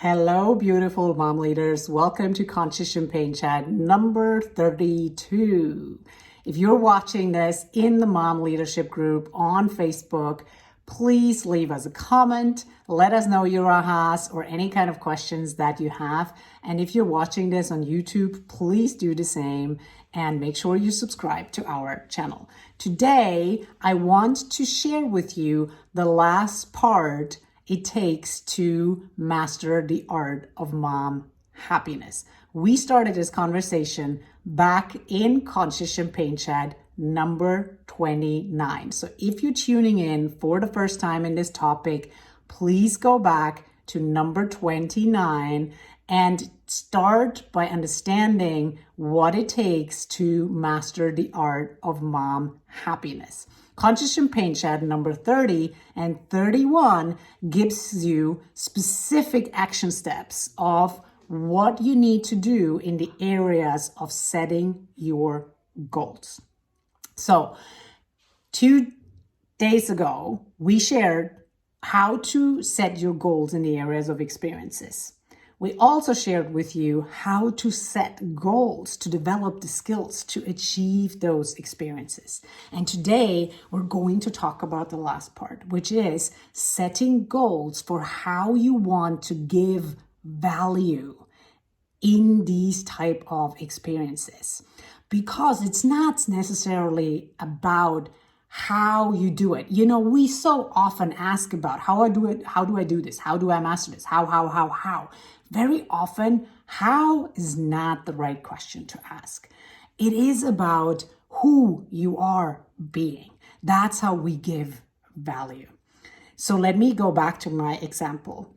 Hello, beautiful mom leaders. Welcome to Conscious Champagne Chat number 32. If you're watching this in the Mom Leadership Group on Facebook, please leave us a comment. Let us know your ahas or any kind of questions that you have. And if you're watching this on YouTube, please do the same and make sure you subscribe to our channel. Today, I want to share with you the last part it takes to master the art of mom happiness. We started this conversation back in Conscious Champagne Chat number 29. So if you're tuning in for the first time in this topic, please go back to number 29 and start by understanding what it takes to master the art of mom happiness. Conscious Champagne Chat number 30 and 31 gives you specific action steps of what you need to do in the areas of setting your goals. So 2 days ago, we shared how to set your goals in the areas of experiences. We also shared with you how to set goals to develop the skills to achieve those experiences. And today we're going to talk about the last part, which is setting goals for how you want to give value in these type of experiences. Because it's not necessarily about how you do it. You know, we so often ask about how I do it, how do I do this, how do I master this, how. Very often, how is not the right question to ask. It is about who you are being. That's how we give value. So let me go back to my example.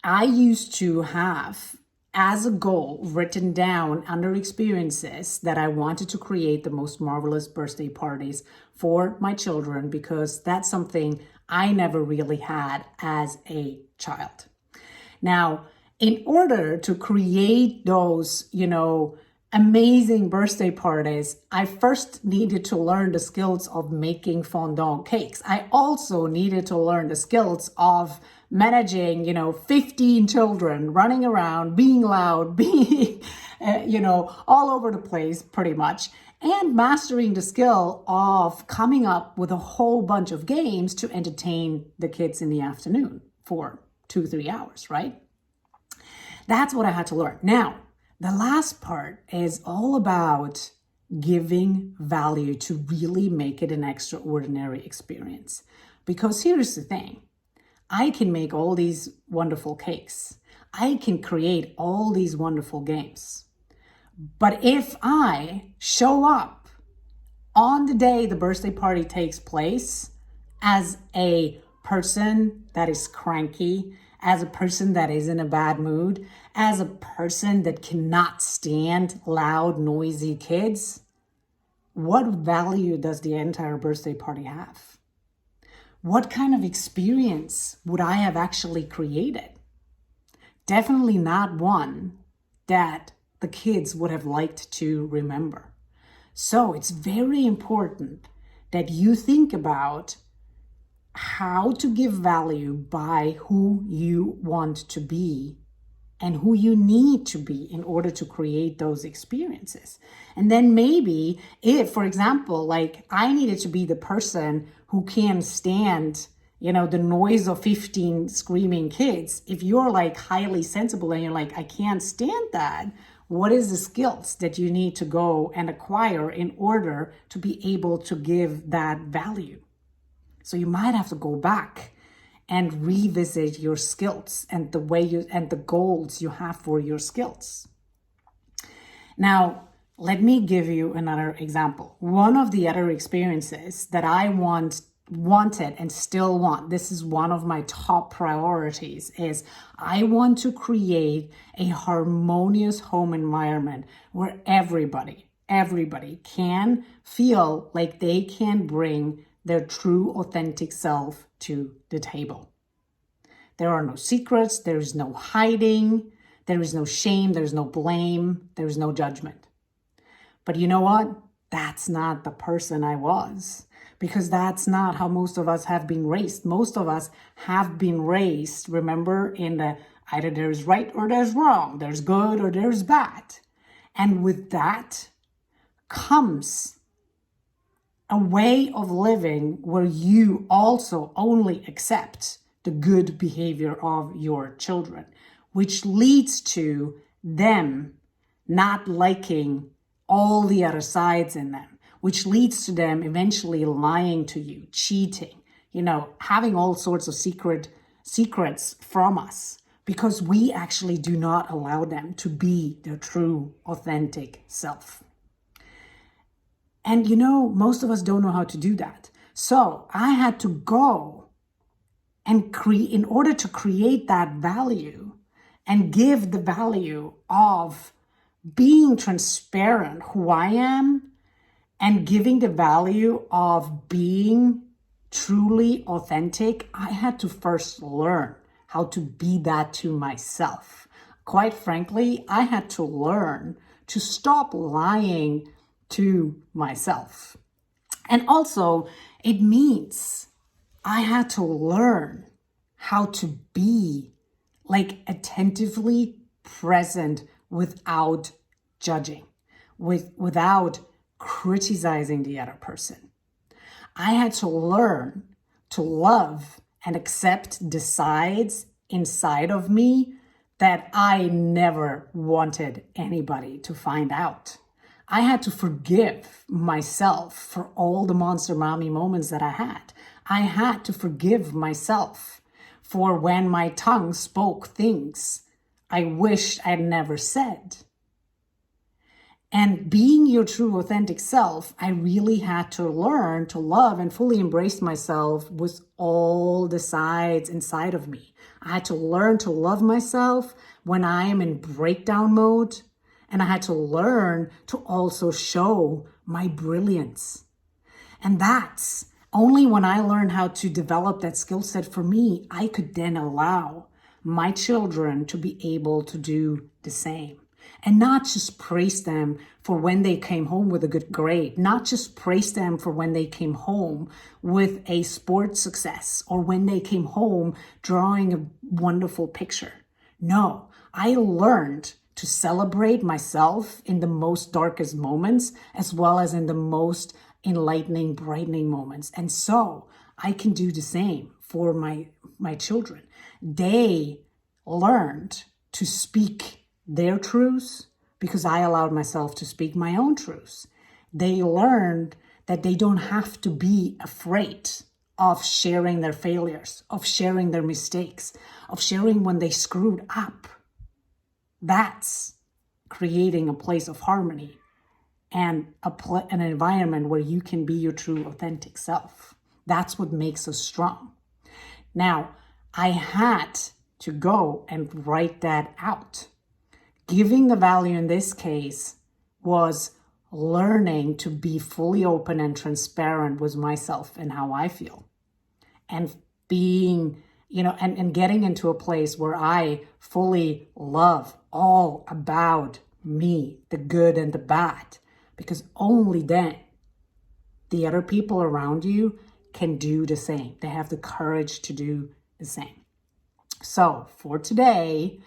I used to have as a goal written down under experiences that I wanted to create the most marvelous birthday parties for my children because that's something I never really had as a child. Now, in order to create those, amazing birthday parties, I first needed to learn the skills of making fondant cakes. I also needed to learn the skills of managing, 15 children running around, being loud, being, all over the place pretty much, and mastering the skill of coming up with a whole bunch of games to entertain the kids in the afternoon for 2-3 hours, right? That's what I had to learn. Now, the last part is all about giving value to really make it an extraordinary experience. Because here's the thing. I can make all these wonderful cakes. I can create all these wonderful games. But if I show up on the day the birthday party takes place as a person that is cranky, as a person that is in a bad mood, as a person that cannot stand loud, noisy kids, what value does the entire birthday party have? What kind of experience would I have actually created? Definitely not one that the kids would have liked to remember. So it's very important that you think about how to give value by who you want to be and who you need to be in order to create those experiences. And then maybe if, for example, like I needed to be the person who can stand, the noise of 15 screaming kids. If you're like highly sensible and you're like, I can't stand that, what is the skills that you need to go and acquire in order to be able to give that value? So you might have to go back and revisit your skills and the way and the goals you have for your skills. Now, let me give you another example. One of the other experiences that I wanted and still want, this is one of my top priorities, is I want to create a harmonious home environment where everybody can feel like they can bring their true, authentic self to the table. There are no secrets, there is no hiding, there is no shame, there is no blame, there is no judgment. But you know what? that's not the person I was, because that's not how most of us have been raised. Most of us have been raised, remember, in the either there's right or there's wrong, there's good or there's bad. And with that comes a way of living where you also only accept the good behavior of your children, which leads to them not liking all the other sides in them, which leads to them eventually lying to you, cheating, having all sorts of secrets from us, because we actually do not allow them to be their true, authentic self. And most of us don't know how to do that. So I had to go and in order to create that value and give the value of being transparent who I am and giving the value of being truly authentic, I had to first learn how to be that to myself. Quite frankly, I had to learn to stop lying to myself. And also, it means I had to learn how to be attentively present without judging, without criticizing the other person. I had to learn to love and accept the sides inside of me that I never wanted anybody to find out. I had to forgive myself for all the monster mommy moments that I had. I had to forgive myself for when my tongue spoke things I wished I'd never said. And being your true authentic self, I really had to learn to love and fully embrace myself with all the sides inside of me. I had to learn to love myself when I am in breakdown mode. And I had to learn to also show my brilliance. And that's only when I learned how to develop that skill set for me, I could then allow my children to be able to do the same. And not just praise them for when they came home with a good grade, not just praise them for when they came home with a sports success or when they came home drawing a wonderful picture. No, I learned to celebrate myself in the most darkest moments as well as in the most enlightening, brightening moments. And so I can do the same for my children. They learned to speak their truths because I allowed myself to speak my own truths. They learned that they don't have to be afraid of sharing their failures, of sharing their mistakes, of sharing when they screwed up. That's creating a place of harmony and an environment where you can be your true authentic self. That's what makes us strong. Now, I had to go and write that out. Giving the value in this case was learning to be fully open and transparent with myself and how I feel. And being, and getting into a place where I fully love all about me, the good and the bad, because only then the other people around you can do the same. They have the courage to do the same. So for today,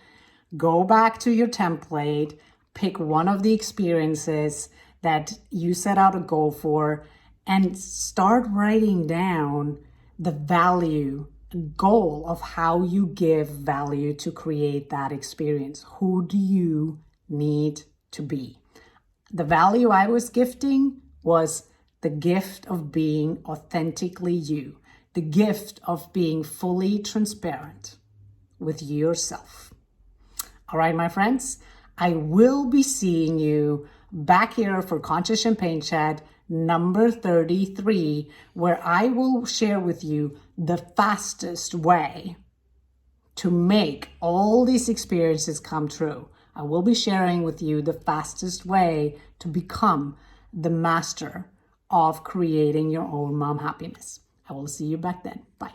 go back to your template, pick one of the experiences that you set out a goal for, and start writing down the value goal of how you give value to create that experience. Who do you need to be? The value I was gifting was the gift of being authentically you, the gift of being fully transparent with yourself. All right, my friends, I will be seeing you back here for Conscious Champagne Chat number 33, where I will share with you the fastest way to make all these experiences come true. I will be sharing with you the fastest way to become the master of creating your own mom happiness. I will see you back then. Bye.